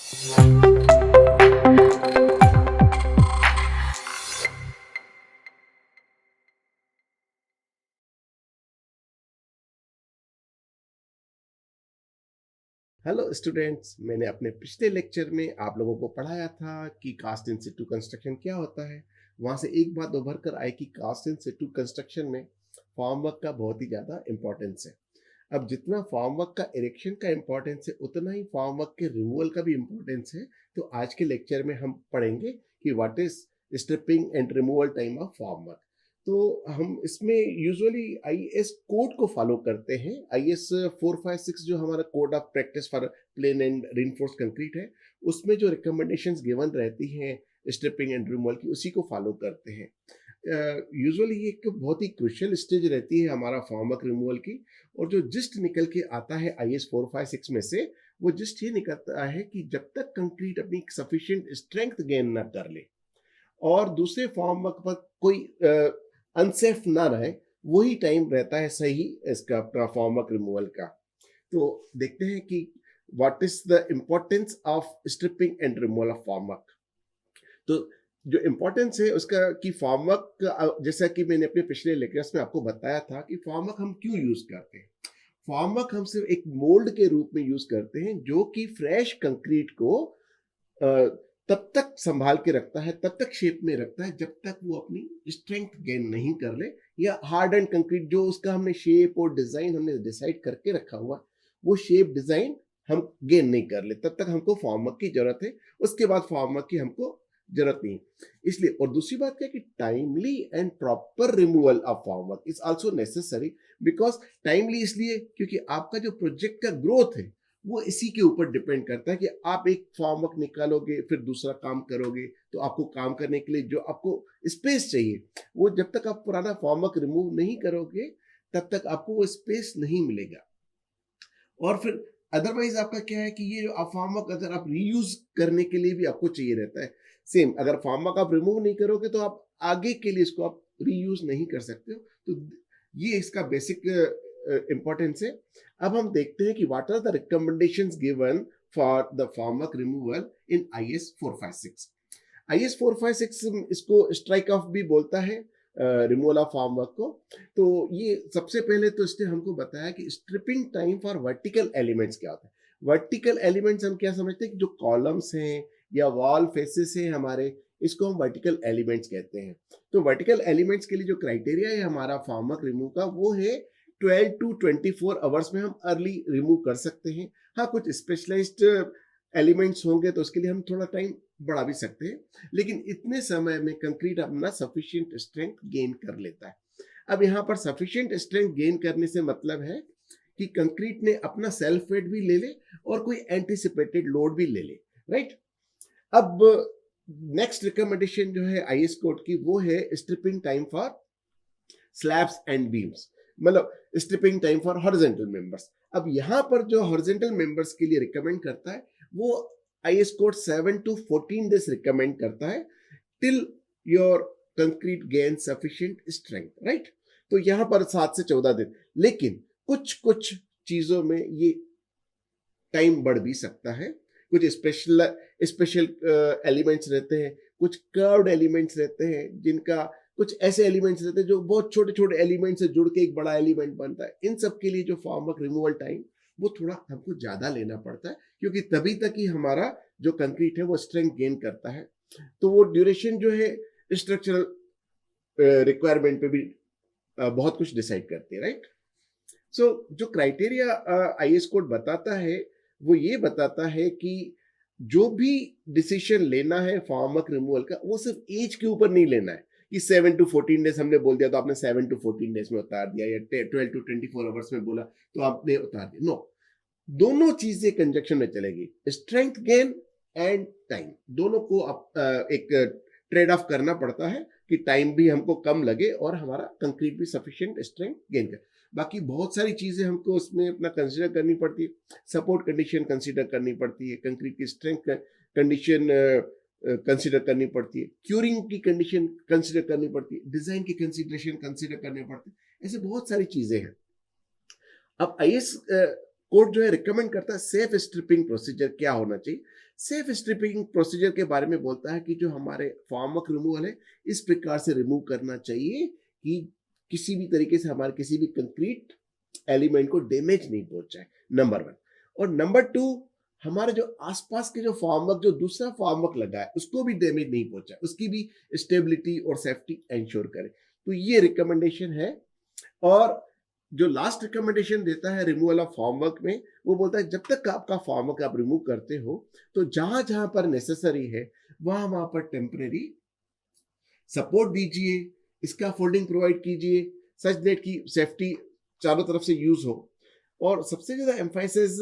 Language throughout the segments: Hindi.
हेलो स्टूडेंट्स, मैंने अपने पिछले लेक्चर में आप लोगों को पढ़ाया था कि कास्ट इन सिटू कंस्ट्रक्शन क्या होता है। वहाँ से एक बात उभर कर आई कि कास्ट इन सिटू कंस्ट्रक्शन में फॉर्म वर्क का बहुत ही ज़्यादा इंपॉर्टेंस है। अब जितना फॉर्म वर्क का इरेक्शन का इंपॉर्टेंस है, उतना ही फॉर्म वर्क के रिमूवल का भी इंपॉर्टेंस है। तो आज के लेक्चर में हम पढ़ेंगे कि what is stripping and removal time of formwork. तो हम इसमें यूजुअली आईएस कोड को फॉलो करते हैं। आईएस 456 जो हमारा code of practice for plain and reinforce concrete है, उसमें जो रिकमेंडेशंस गिवन रहती हैं स्ट्रिपिंग एंड रिमूवल की, उसी को फॉलो करते हैं। यूजुअली ये एक बहुत ही क्रुशियल स्टेज रहती है हमारा फॉर्म वर्क रिमूवल की। और जो जस्ट निकल के आता है आईएस 456 में से, वो जस्ट ये निकलता है कि जब तक कंक्रीट अपनी सफिशिएंट स्ट्रेंथ गेन ना कर ले और दूसरे फॉर्म वर्क पर कोई अनसेफ ना रहे, वही टाइम रहता है सही इसका अपना फॉर्म वर्क रिमूवल का। तो देखते हैं कि what is the importance of stripping and removal of formwork. तो जो इम्पोर्टेंस है उसका कि फॉर्म वर्क, जैसा कि मैंने अपने पिछले लेक्चर्स में आपको बताया था कि फॉर्म वर्क हम क्यों यूज करते हैं। फॉर्म वर्क हम सिर्फ एक मोल्ड के रूप में यूज करते हैं जो कि फ्रेश कंक्रीट को तब तक संभाल के रखता है, तब तक शेप में रखता है जब तक वो अपनी स्ट्रेंथ गेन नहीं कर ले। या हार्ड एंड कंक्रीट जो उसका हमने शेप और डिजाइन हमने डिसाइड करके रखा हुआ, वो शेप डिजाइन हम गेन नहीं कर ले, तब तक हमको फॉर्म वर्क की जरूरत है। उसके बाद फॉर्म वर्क की हमको जरूरत नहीं। इसलिए, और दूसरी बात क्या कि timely and proper removal of form work is also necessary. Because timely इसलिए क्योंकि आपका जो प्रोजेक्ट का ग्रोथ है वो इसी के ऊपर डिपेंड करता है कि आप एक फॉर्म वर्क निकालोगे फिर दूसरा काम करोगे, तो आपको काम करने के लिए जो आपको स्पेस चाहिए, वो जब तक आप पुराना फॉर्म वर्क रिमूव नहीं करोगे तब तक आपको वो स्पेस नहीं मिलेगा। और फिर अदरवाइज आपका क्या है कि ये जो आप फॉर्म वर्क अगर आप रीयूज करने के लिए भी आपको चाहिए रहता है। सेम, अगर फॉर्म वर्क आप रिमूव नहीं करोगे तो आप आगे के लिए इसको आप रीयूज नहीं कर सकते हो। तो ये इसका बेसिक इंपॉर्टेंस है। अब हम देखते हैं कि what are the recommendations given for the formwork removal in IS 456। IS 456 इसको स्ट्राइक ऑफ भी बोलता है, रिमूवल ऑफ फॉर्म वर्क को। तो ये सबसे पहले तो इसने हमको बताया कि stripping time for vertical elements क्या होता है। वर्टिकल एलिमेंट्स हम क्या समझते हैं कि जो कॉलम्स हैं या वॉल फेसेस हैं हमारे, इसको हम वर्टिकल एलिमेंट्स कहते हैं। तो वर्टिकल एलिमेंट्स के लिए जो क्राइटेरिया है हमारा फॉर्म वर्क रिमूव का, वो है 12 टू 24 आवर्स में हम अर्ली रिमूव कर सकते हैं। हाँ, कुछ स्पेशलाइज्ड एलिमेंट्स होंगे तो उसके लिए हम थोड़ा टाइम बढ़ा भी सकते हैं, लेकिन इतने समय में कंक्रीट अपना सफिशिएंट स्ट्रेंथ गेन कर लेता है। अब यहाँ पर सफिशिएंट स्ट्रेंथ गेन करने से मतलब है कि कंक्रीट ने अपना सेल्फ वेट भी ले ले और कोई एंटीसिपेटेड लोड भी ले ले, राइट। अब नेक्स्ट रिकमेंडेशन जो है आईएस कोड की, वो है stripping time for slabs and beams, मतलब stripping time for horizontal members. अब यहाँ पर जो हॉरिजॉन्टल मेंबर्स के लिए रिकमेंड करता है, वो IS code 7 to 14 days recommend करता है, till your concrete gain sufficient strength, right. तो यहाँ पर 7 से 14 दिन, लेकिन कुछ कुछ चीजों में ये टाइम बढ़ भी सकता है। कुछ स्पेशल स्पेशल एलिमेंट्स रहते हैं, कुछ कर्व्ड एलिमेंट्स रहते हैं, जिनका कुछ ऐसे एलिमेंट्स रहते हैं जो बहुत छोटे छोटे एलिमेंट से जुड़ के एक बड़ा एलिमेंट बनता है। इन सब के लिए जो फॉर्म वर्क रिमूवल टाइम वो थोड़ा हमको ज्यादा लेना पड़ता है, क्योंकि तभी तक ही हमारा जो कंक्रीट है वो स्ट्रेंथ गेन करता है। तो वो ड्यूरेशन जो है स्ट्रक्चरल रिक्वायरमेंट पे भी बहुत कुछ डिसाइड करती है, राइट। सो जो क्राइटेरिया आईएस कोड बताता है, वो ये बताता है कि जो भी डिसीजन लेना है फॉर्म वर्क रिमूवल का, वो सिर्फ एज के ऊपर नहीं लेना है कि 7 टू 14 डेज हमने बोल दिया तो आपने 7 टू 14 डेज में उतार दिया, या 12 टू 24 आवर्स में बोला तो आपने उतार दिया। नो, दोनों चीजें कंजक्शन में चलेगी, स्ट्रेंथ गेन एंड टाइम, दोनों को आप एक ट्रेड ऑफ करना पड़ता है कि टाइम भी हमको कम लगे और हमारा कंक्रीट भी सफिशिएंट स्ट्रेंथ गेन करे। बाकी बहुत सारी चीजें हमको उसमें अपना कंसीडर करनी पड़ती है। सपोर्ट कंडीशन कंसीडर करनी पड़ती है, कंक्रीट की स्ट्रेंथ कंडीशन कंसीडर करनी पड़ती है, क्यूरिंग की कंडीशन कंसीडर करनी पड़ती है, डिजाइन की कंसीडरेशन कंसीडर करनी पड़ती है। ऐसे बहुत सारी चीजें हैं। अब आईएस कोर्ट जो है रिकमेंड करता है सेफ स्ट्रिपिंग प्रोसीजर क्या होना चाहिए। सेफ स्ट्रिपिंग प्रोसीजर के बारे में बोलता है कि जो हमारे फार्मक रिमूवल है इस प्रकार से रिमूव करना चाहिए कि किसी भी तरीके से हमारे किसी भी कंक्रीट एलिमेंट को डैमेज नहीं पहुंचाए, नंबर वन। और नंबर टू, हमारे जो आसपास के जो फार्मवर्क जो दूसरा फार्मवर्क लगा है उसको भी डैमेज नहीं पहुंचाए, उसकी भी स्टेबिलिटी और सेफ्टी इंश्योर करे। तो ये रिकमेंडेशन है। और जो लास्ट रिकमेंडेशन देता है रिमूवल ऑफ फार्मवर्क में, वो बोलता है जब तक आपका फार्मवर्क आप रिमूव करते हो तो जहां जहां पर नेसेसरी है वहां वहां पर टेम्परेरी सपोर्ट दीजिए, इसका फोल्डिंग प्रोवाइड कीजिए सच दैट की सेफ्टी चारों तरफ से यूज हो। और सबसे ज्यादा एम्फासिस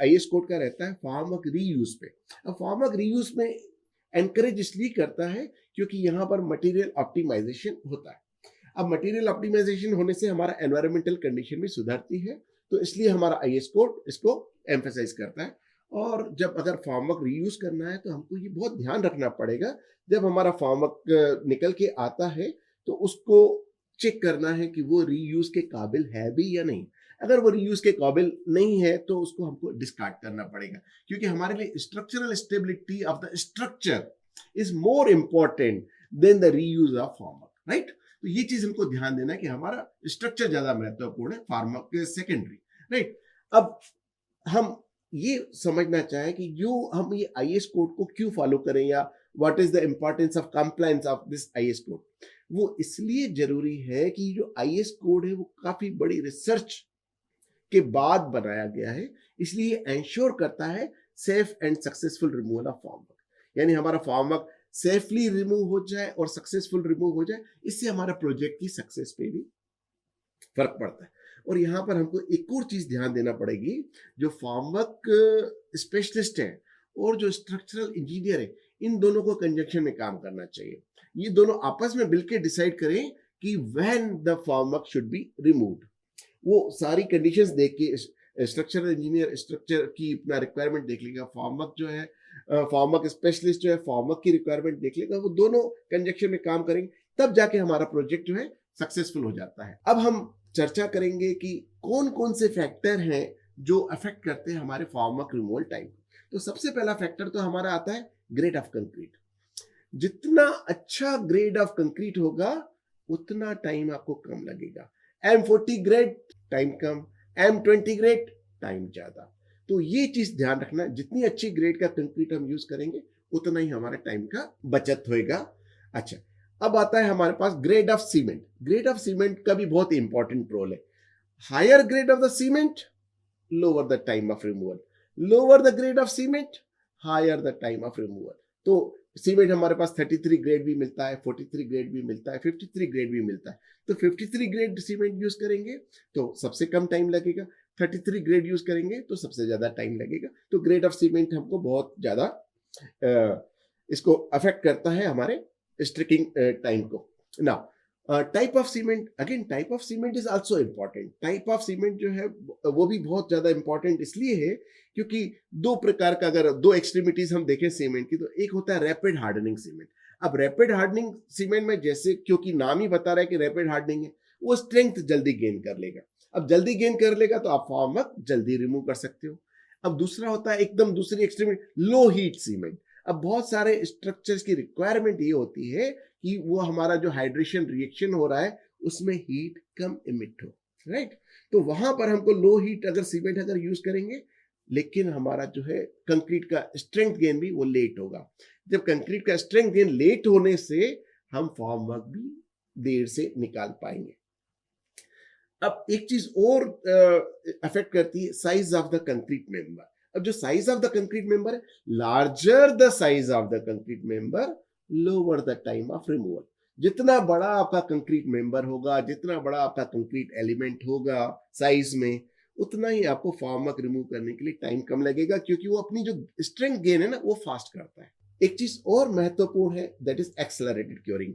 आईएस कोड का रहता है फार्मवर्क रीयूज पे। अब फार्मवर्क रीयूज में एनकरेज इसलिए करता है क्योंकि यहाँ पर मटेरियल ऑप्टिमाइजेशन होता है। अब मटेरियल ऑप्टिमाइजेशन होने से हमारा एनवायरमेंटल कंडीशन भी सुधरती है, तो इसलिए हमारा आईएस कोड इसको एम्फेसाइज करता है। और जब अगर फार्मवर्क रीयूज करना है तो हमको ये बहुत ध्यान रखना पड़ेगा, जब हमारा फार्मवर्क निकल के आता है तो उसको चेक करना है कि वो रीयूज के काबिल है भी या नहीं। अगर वो रीयूज के काबिल नहीं है तो उसको हमको डिस्कार्ड करना पड़ेगा, क्योंकि हमारे लिए structural stability of the structure is more important than the reuse of formwork, right. तो ये चीज हमको ध्यान देना है कि हमारा स्ट्रक्चर ज्यादा महत्वपूर्ण है, फार्मवर्क के सेकेंडरी, राइट। अब हम ये समझना चाहें कि जो हम ये आईएस कोड को क्यों फॉलो करें या what is the importance of compliance of this IS code. वो इसलिए जरूरी है कि जो आईएस कोड है वो काफी बड़ी रिसर्च के बाद बनाया गया है, इसलिए एंश्योर करता है safe and successful removal of formwork. यानी हमारा फार्मवर्क सेफली रिमूव हो जाए और सक्सेसफुल रिमूव हो जाए, इससे हमारा प्रोजेक्ट की सक्सेस पे भी फर्क पड़ता है। और यहाँ पर हमको एक और चीज ध्यान देना पड़ेगी, जो फार्मवर्क स्पेशलिस्ट है और जो स्ट्रक्चरल इंजीनियर है, इन दोनों को कंजंक्शन में काम करना चाहिए। ये दोनों आपस में मिलकर डिसाइड करें कि when the formwork should be removed. वो सारी कंडीशंस देख के स्ट्रक्चरल इंजीनियर स्ट्रक्चर की अपना रिक्वायरमेंट देख लेगा, फार्मवर्क जो है फार्मवर्क स्पेशलिस्ट जो है फार्मवर्क की रिक्वायरमेंट देख लेगा, वो दोनों कंजंक्शन में काम करेंगे, तब जाके हमारा प्रोजेक्ट जो है सक्सेसफुल हो जाता है। अब हम चर्चा करेंगे कि कौन कौन से फैक्टर हैं जो अफेक्ट करते हैं हमारे फार्मवर्क रिमूवल टाइम। तो सबसे पहला फैक्टर तो हमारा आता है ग्रेड ऑफ कंक्रीट। जितना अच्छा ग्रेड ऑफ कंक्रीट होगा उतना टाइम आपको कम लगेगा। M40 ग्रेड टाइम कम, M20 ग्रेड टाइम ज्यादा। तो ये चीज ध्यान रखना, जितनी अच्छी ग्रेड का कंक्रीट हम यूज करेंगे उतना ही हमारे टाइम का बचत होएगा। अच्छा, अब आता है हमारे पास grade of cement. Grade of cement का भी बहुत इंपॉर्टेंट रोल है। Higher grade of the cement, lower the time of removal, lower the grade of cement, higher the time of removal. तो सीमेंट हमारे पास 33 ग्रेड भी मिलता है, 43 ग्रेड भी मिलता है, 53 ग्रेड भी मिलता है। तो 53 ग्रेड सीमेंट यूज करेंगे तो सबसे कम टाइम लगेगा, 33 ग्रेड यूज करेंगे तो सबसे ज्यादा टाइम लगेगा। तो ग्रेड ऑफ सीमेंट हमको बहुत ज्यादा इसको अफेक्ट करता है हमारे स्ट्रिकिंग टाइम को। Now type of cement, again type of cement is also important. Type of cement जो है वो भी बहुत ज्यादा इंपॉर्टेंट इसलिए है क्योंकि दो प्रकार का, अगर दो एक्सट्रीमिटीज हम देखें सीमेंट की, तो एक होता है रैपिड हार्डनिंग सीमेंट। अब रैपिड हार्डनिंग सीमेंट में जैसे, क्योंकि नाम ही बता रहा है कि रैपिड हार्डनिंग है, वो स्ट्रेंथ जल्दी गेन कर लेगा। अब जल्दी गेन कर लेगा तो आप फार्मवर्क जल्दी रिमूव कर सकते हो। अब दूसरा होता है एकदम दूसरी एक्सट्रीमिटी, लो हीट सीमेंट। अब बहुत सारे स्ट्रक्चर्स की रिक्वायरमेंट ये होती है कि वो हमारा जो हाइड्रेशन रिएक्शन हो रहा है उसमें हीट कम इमिट हो, राइट। तो वहां पर हमको लो हीट अगर सीमेंट अगर यूज करेंगे, लेकिन हमारा जो है कंक्रीट का स्ट्रेंथ गेन भी वो लेट होगा। जब कंक्रीट का स्ट्रेंथ गेन लेट होने से हम फार्मवर्क भी देर से निकाल पाएंगे। अब एक चीज और अफेक्ट करती है size of the concrete member. अब जो size of the concrete member है, larger the size of the concrete member, lower the time of removal. जितना बड़ा आपका कंक्रीट मेंबर होगा, जितना बड़ा आपका कंक्रीट एलिमेंट होगा साइज में, उतना ही आपको फार्मवर्क रिमूव करने के लिए टाइम कम लगेगा, क्योंकि वो अपनी जो स्ट्रेंथ गेन है ना वो फास्ट करता है। एक चीज और महत्वपूर्ण है, दैट इज एक्सेलरेटेड क्योरिंग।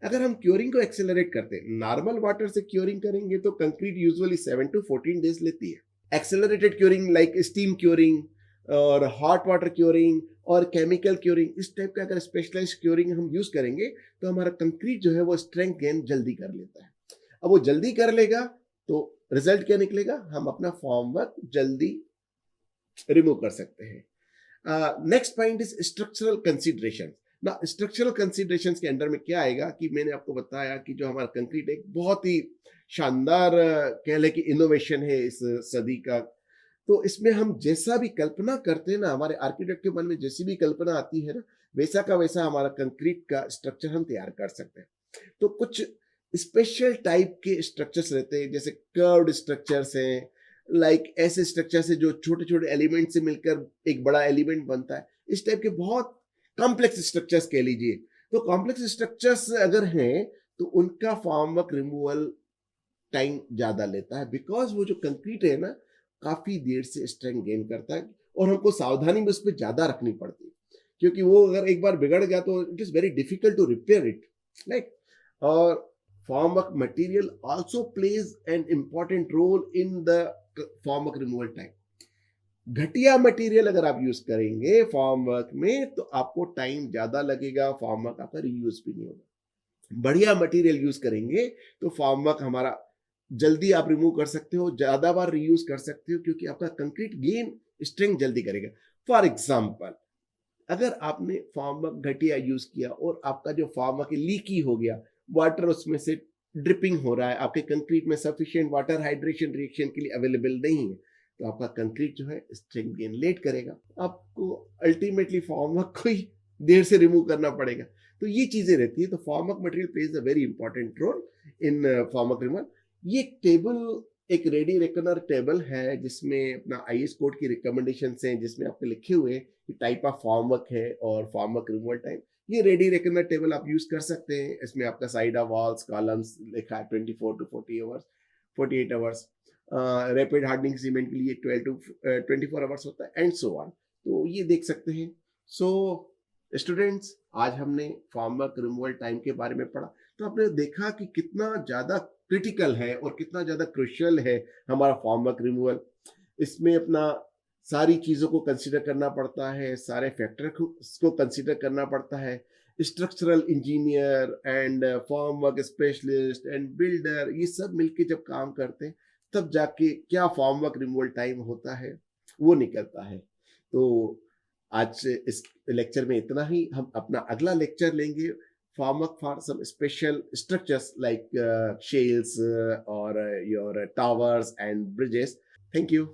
अगर हम क्योरिंग को एक्सेलरेट करते हैं, नॉर्मल वाटर से क्योरिंग करेंगे तो कंक्रीट यूजुअली 7 to 14 डेज लेती है। Accelerated curing like steam curing और हॉट वाटर क्योरिंग और केमिकल क्योरिंग, इस टाइप का अगर स्पेशलाइज्ड क्योरिंग हम यूज करेंगे तो हमारा कंक्रीट जो है वो स्ट्रेंथ गेन जल्दी कर लेता है। अब वो जल्दी कर लेगा तो रिजल्ट क्या निकलेगा, हम अपना फॉर्म वर्क जल्दी रिमूव कर सकते हैं। Next point is structural consideration. ना स्ट्रक्चरल कंसिडरेशन के अंडर में क्या आएगा कि मैंने आपको बताया कि जो हमारा कंक्रीट एक बहुत ही शानदार कह लें कि इनोवेशन है इस सदी का। तो इसमें हम जैसा भी कल्पना करते हैं ना, हमारे आर्किटेक्ट के मन में जैसी भी कल्पना आती है ना, वैसा का वैसा हमारा कंक्रीट का स्ट्रक्चर हम तैयार कर सकते हैं। तो कुछ स्पेशल टाइप के स्ट्रक्चर्स रहते हैं, जैसे कर्व्ड स्ट्रक्चर्स हैं, लाइक ऐसे स्ट्रक्चर से जो छोटे छोटे एलिमेंट से मिलकर एक बड़ा एलिमेंट बनता है। इस टाइप के बहुत कॉम्प्लेक्स स्ट्रक्चर्स कह लीजिए। तो कॉम्प्लेक्स स्ट्रक्चर्स अगर हैं तो उनका फॉर्म वर्क रिमूवल टाइम ज्यादा लेता है, बिकॉज वो जो कंक्रीट है ना, काफी देर से स्ट्रेंथ गेन करता है और हमको सावधानी भी उस पर ज्यादा रखनी पड़ती है, क्योंकि वो अगर एक बार बिगड़ गया तो it is very difficult to repair it, right. और formwork material also plays an important role in the formwork removal time. घटिया मटेरियल अगर आप यूज करेंगे फॉर्म वर्क में तो आपको टाइम ज्यादा लगेगा, फॉर्म वर्क आपका रीयूज भी नहीं होगा। बढ़िया मटेरियल यूज करेंगे तो फॉर्म वर्क हमारा जल्दी आप रिमूव कर सकते हो, ज्यादा बार रीयूज कर सकते हो, क्योंकि आपका कंक्रीट गेन स्ट्रेंथ जल्दी करेगा। फॉर एग्जाम्पल, अगर आपने फॉर्म वर्क घटिया यूज किया और आपका जो फॉर्म वर्क लीकी हो गया, वाटर उसमें से ड्रिपिंग हो रहा है, आपके कंक्रीट में सफिशिएंट वाटर हाइड्रेशन रिएक्शन के लिए अवेलेबल नहीं है, तो आपका कंक्रीट जो है स्ट्रेंथ गेन लेट करेगा, आपको अल्टीमेटली फॉर्म वर्क को ही देर से रिमूव करना पड़ेगा। तो ये चीजें रहती है। तो formwork material plays a very important role in formwork removal. ये टेबल एक रेडी रेकनर टेबल है जिसमें अपना आईएस कोड की रिकमेंडेशन हैं, जिसमें आपके लिखे हुए हैं कि टाइप ऑफ फॉर्म वर्क है और फॉर्म वर्क रिमूवल टाइम। ये रेडी रेकनर टेबल आप यूज कर सकते हैं। इसमें आपका साइड ऑफ वॉल्स कॉलम्स लिखा है 24 to 40 hours, 48 hours. Rapid hardening cement के लिए 12 to 24 आवर्स होता है, एंड सो ऑन। तो ये देख सकते हैं। सो स्टूडेंट्स, आज हमने फॉर्म वर्क रिमूवल टाइम के बारे में पढ़ा। तो आपने देखा कि कितना ज्यादा क्रिटिकल है और कितना ज्यादा क्रुशियल है हमारा फॉर्म वर्क रिमूवल। इसमें अपना सारी चीजों को कंसीडर करना पड़ता है, सारे फैक्टर को कंसीडर करना पड़ता है। Structural engineer and form work specialist and builder, ये सब मिलके जब काम करते हैं तब जाके क्या फॉर्म वर्क रिमूवल टाइम होता है वो निकलता है। तो आज से इस लेक्चर में इतना ही। हम अपना अगला लेक्चर लेंगे formwork for some special structures like shales or your towers and bridges. Thank you.